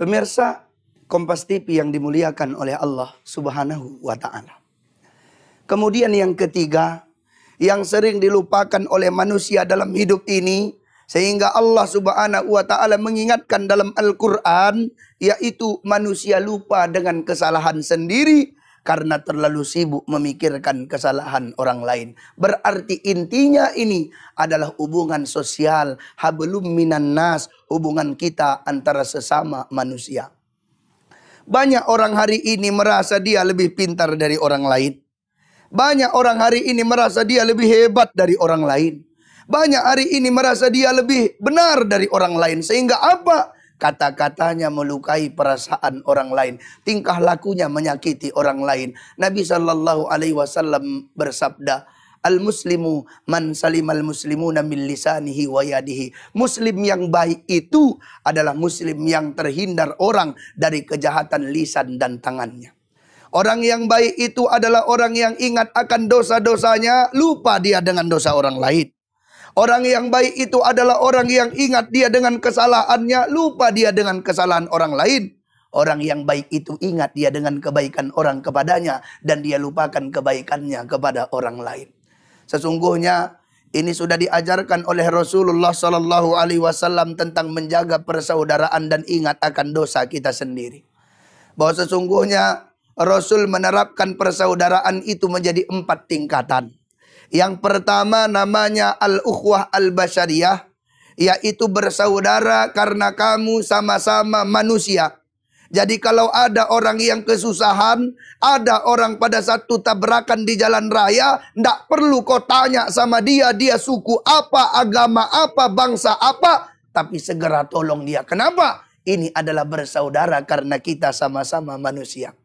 Pemirsa Kompas TV yang dimuliakan oleh Allah Subhanahu wa Ta'ala. Kemudian yang ketiga, yang sering dilupakan oleh manusia dalam hidup ini, sehingga Allah Subhanahu wa Ta'ala mengingatkan dalam Al-Quran, yaitu manusia lupa dengan kesalahan sendiri karena terlalu sibuk memikirkan kesalahan orang lain. Berarti intinya ini adalah hubungan sosial, hablum minan nas, hubungan kita antara sesama manusia. Banyak orang hari ini merasa dia lebih pintar dari orang lain. Banyak orang hari ini merasa dia lebih hebat dari orang lain. Banyak hari ini merasa dia lebih benar dari orang lain. Sehingga apa? Kata-katanya melukai perasaan orang lain. Tingkah lakunya menyakiti orang lain. Nabi SAW bersabda, Al-muslimu man salimal muslimuna min lisanihi wa yadihi. Muslim yang baik itu adalah muslim yang terhindar orang dari kejahatan lisan dan tangannya. Orang yang baik itu adalah orang yang ingat akan dosa-dosanya, lupa dia dengan dosa orang lain. Orang yang baik itu adalah orang yang ingat dia dengan kesalahannya, lupa dia dengan kesalahan orang lain. Orang yang baik itu ingat dia dengan kebaikan orang kepadanya, dan dia lupakan kebaikannya kepada orang lain. Sesungguhnya ini sudah diajarkan oleh Rasulullah SAW tentang menjaga persaudaraan dan ingat akan dosa kita sendiri. Bahwa sesungguhnya Rasul menerapkan persaudaraan itu menjadi 4 tingkatan. Yang pertama namanya al-ukhwah al-basyariyah, yaitu bersaudara karena kamu sama-sama manusia. Jadi kalau ada orang yang kesusahan, ada orang pada satu tabrakan di jalan raya, tidak perlu kau tanya sama dia suku apa, agama apa, bangsa apa, tapi segera tolong dia. Kenapa? Ini adalah bersaudara karena kita sama-sama manusia.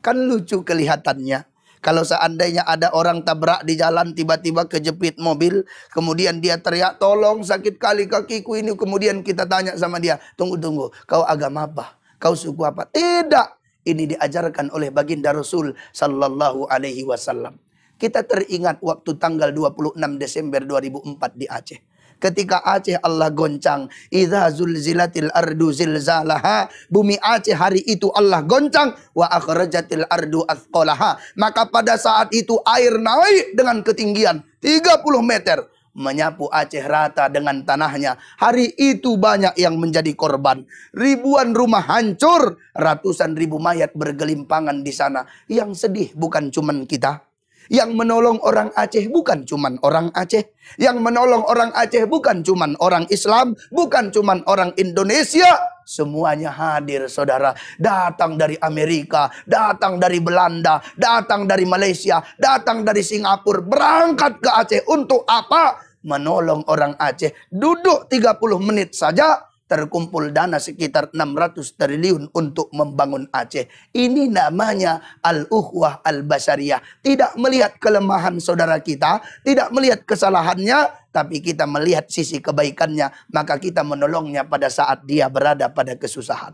Kan lucu kelihatannya. Kalau seandainya ada orang tabrak di jalan, tiba-tiba kejepit mobil, kemudian dia teriak, tolong sakit kali kakiku ini. Kemudian kita tanya sama dia, tunggu, kau agama apa? Kau suku apa? Tidak. Ini diajarkan oleh baginda Rasul Sallallahu Alaihi Wasallam. Kita teringat waktu tanggal 26 Desember 2004 di Aceh. Ketika Aceh Allah goncang. Idza zulzilatil ardu zilzalaha. Bumi Aceh hari itu Allah goncang. Wa akhrajatil ardu athqalaha. Maka pada saat itu air naik dengan ketinggian 30 meter. Menyapu Aceh rata dengan tanahnya. Hari itu banyak yang menjadi korban. Ribuan rumah hancur. Ratusan ribu mayat bergelimpangan di sana. Yang sedih bukan cuman kita. Yang menolong orang Aceh bukan cuman orang Aceh. Yang menolong orang Aceh bukan cuman orang Islam. Bukan cuman orang Indonesia. Semuanya hadir saudara. Datang dari Amerika. Datang dari Belanda. Datang dari Malaysia. Datang dari Singapura. Berangkat ke Aceh. Untuk apa? Menolong orang Aceh. Duduk 30 menit saja. Terkumpul dana sekitar 600 triliun untuk membangun Aceh. Ini namanya al-ukhwah al-basyariyah. Tidak melihat kelemahan saudara kita, tidak melihat kesalahannya, tapi kita melihat sisi kebaikannya, maka kita menolongnya pada saat dia berada pada kesusahan.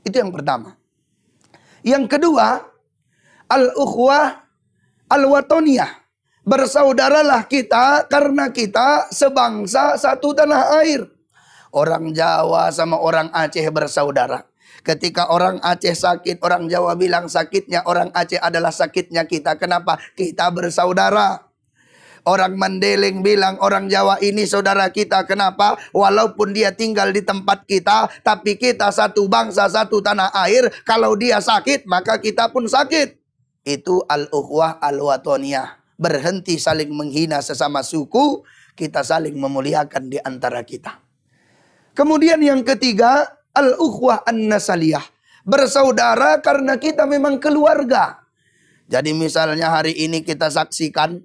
Itu yang pertama. Yang kedua, al-ukhwah al-watoniyah. Bersaudaralah kita karena kita sebangsa satu tanah air. Orang Jawa sama orang Aceh bersaudara. Ketika orang Aceh sakit, orang Jawa bilang sakitnya orang Aceh adalah sakitnya kita. Kenapa? Kita bersaudara. Orang Mandailing bilang orang Jawa ini saudara kita. Kenapa? Walaupun dia tinggal di tempat kita, tapi kita satu bangsa, satu tanah air. Kalau dia sakit, maka kita pun sakit. Itu al-ukhwah al-watoniyah. Berhenti saling menghina sesama suku, kita saling memuliakan di antara kita. Kemudian yang ketiga, al-ukhwah an-nasaliyah. Bersaudara karena kita memang keluarga. Jadi misalnya hari ini kita saksikan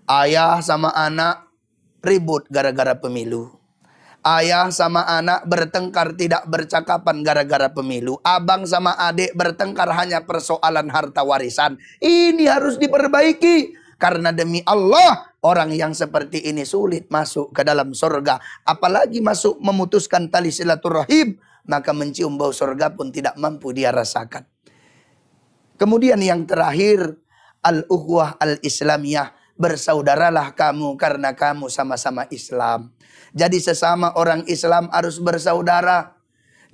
ayah sama anak ribut gara-gara pemilu. Ayah sama anak bertengkar tidak bercakapan gara-gara pemilu. Abang sama adik bertengkar hanya persoalan harta warisan. Ini harus diperbaiki. Karena demi Allah, orang yang seperti ini sulit masuk ke dalam surga. Apalagi masuk memutuskan tali silaturahim. Maka mencium bau surga pun tidak mampu dia rasakan. Kemudian yang terakhir, al-ukhwah al-islamiyah. Bersaudaralah kamu karena kamu sama-sama Islam. Jadi sesama orang Islam harus bersaudara.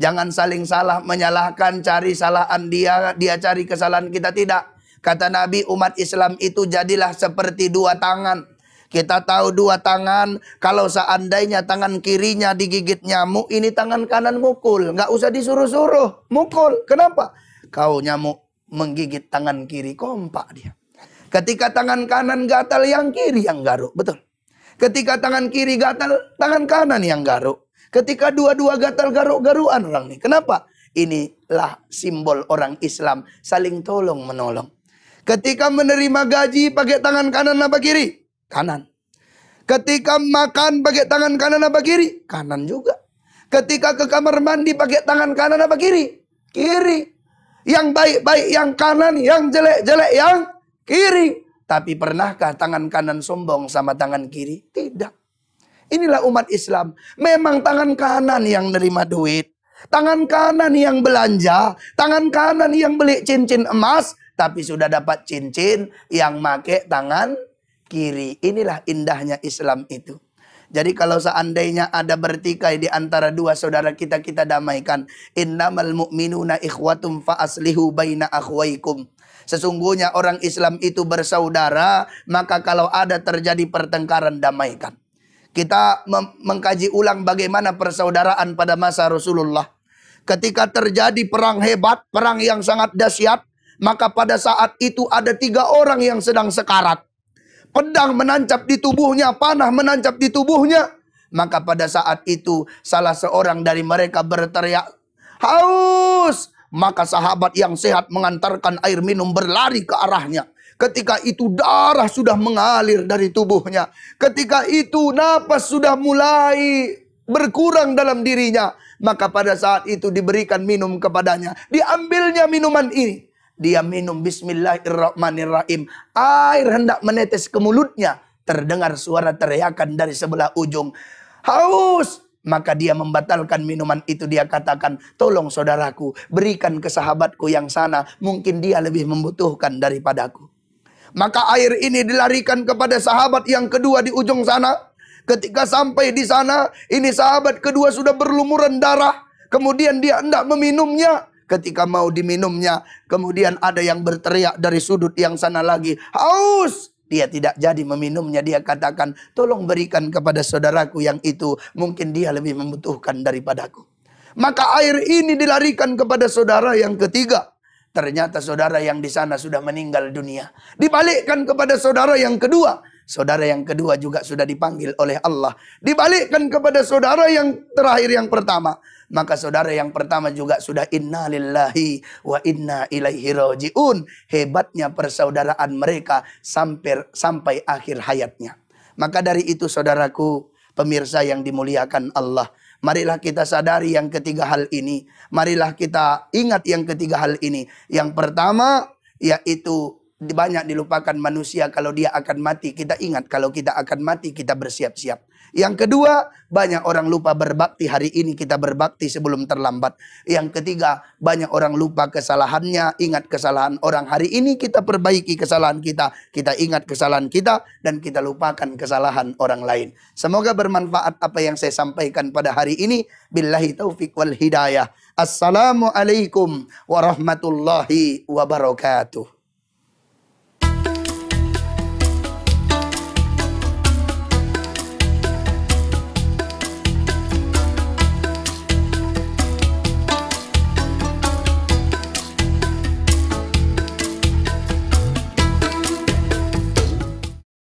Jangan saling salah menyalahkan, cari kesalahan dia, dia cari kesalahan kita, tidak. Kata Nabi, umat Islam itu jadilah seperti dua tangan. Kita tahu dua tangan, kalau seandainya tangan kirinya digigit nyamuk, ini tangan kanan mukul. Nggak usah disuruh-suruh, mukul. Kenapa? Kau nyamuk menggigit tangan kiri, kompak dia. Ketika tangan kanan gatal, yang kiri yang garuk. Betul. Ketika tangan kiri gatal, tangan kanan yang garuk. Ketika dua-dua gatal, garuk-garuan orang ini. Kenapa? Inilah simbol orang Islam, saling tolong menolong. Ketika menerima gaji, pakai tangan kanan apa kiri? Kanan. Ketika makan, pakai tangan kanan apa kiri? Kanan juga. Ketika ke kamar mandi, pakai tangan kanan apa kiri? Kiri. Yang baik-baik yang kanan, yang jelek-jelek yang kiri. Tapi pernahkah tangan kanan sombong sama tangan kiri? Tidak. Inilah umat Islam. Memang tangan kanan yang nerima duit. Tangan kanan yang belanja. Tangan kanan yang beli cincin emas. Tapi sudah dapat cincin yang make tangan kiri. Inilah indahnya Islam itu. Jadi kalau seandainya ada bertikai di antara dua saudara kita, kita damaikan. Innamal mu'minuna ikhwatum fa aslihu baina akhwaikum. Sesungguhnya orang Islam itu bersaudara, maka kalau ada terjadi pertengkaran, damaikan. Kita mengkaji ulang bagaimana persaudaraan pada masa Rasulullah. Ketika terjadi perang hebat, perang yang sangat dahsyat, maka pada saat itu ada 3 orang yang sedang sekarat. Pedang menancap di tubuhnya, panah menancap di tubuhnya. Maka pada saat itu salah seorang dari mereka berteriak, haus! Maka sahabat yang sehat mengantarkan air minum berlari ke arahnya. Ketika itu darah sudah mengalir dari tubuhnya. Ketika itu napas sudah mulai berkurang dalam dirinya. Maka pada saat itu diberikan minum kepadanya. Diambilnya minuman ini. Dia minum bismillahirrahmanirrahim. Air hendak menetes ke mulutnya. Terdengar suara teriakan dari sebelah ujung. Haus! Maka dia membatalkan minuman itu. Dia katakan, tolong saudaraku, berikan ke sahabatku yang sana. Mungkin dia lebih membutuhkan daripadaku. Maka air ini dilarikan kepada sahabat yang kedua di ujung sana. Ketika sampai di sana, ini sahabat kedua sudah berlumuran darah. Kemudian dia hendak meminumnya. Ketika mau diminumnya, kemudian ada yang berteriak dari sudut yang sana lagi, haus! Dia tidak jadi meminumnya. Dia katakan, tolong berikan kepada saudaraku yang itu. Mungkin dia lebih membutuhkan daripadaku. Maka air ini dilarikan kepada saudara yang ketiga. Ternyata saudara yang di sana sudah meninggal dunia. Dibalikkan kepada saudara yang kedua. Saudara yang kedua juga sudah dipanggil oleh Allah. Dibalikkan kepada saudara yang terakhir yang pertama. Maka saudara yang pertama juga sudah inna lillahi wa inna ilaihi raji'un. Hebatnya persaudaraan mereka sampai akhir hayatnya. Maka dari itu saudaraku, pemirsa yang dimuliakan Allah, marilah kita sadari yang ketiga hal ini. Marilah kita ingat yang ketiga hal ini. Yang pertama yaitu banyak dilupakan manusia kalau dia akan mati. Kita ingat kalau kita akan mati, kita bersiap-siap. Yang kedua, banyak orang lupa berbakti. Hari ini kita berbakti sebelum terlambat. Yang ketiga, banyak orang lupa kesalahannya. Ingat kesalahan orang. Hari ini kita perbaiki kesalahan kita. Kita ingat kesalahan kita dan kita lupakan kesalahan orang lain. Semoga bermanfaat apa yang saya sampaikan pada hari ini. Billahi taufik wal hidayah. Assalamualaikum warahmatullahi wabarakatuh.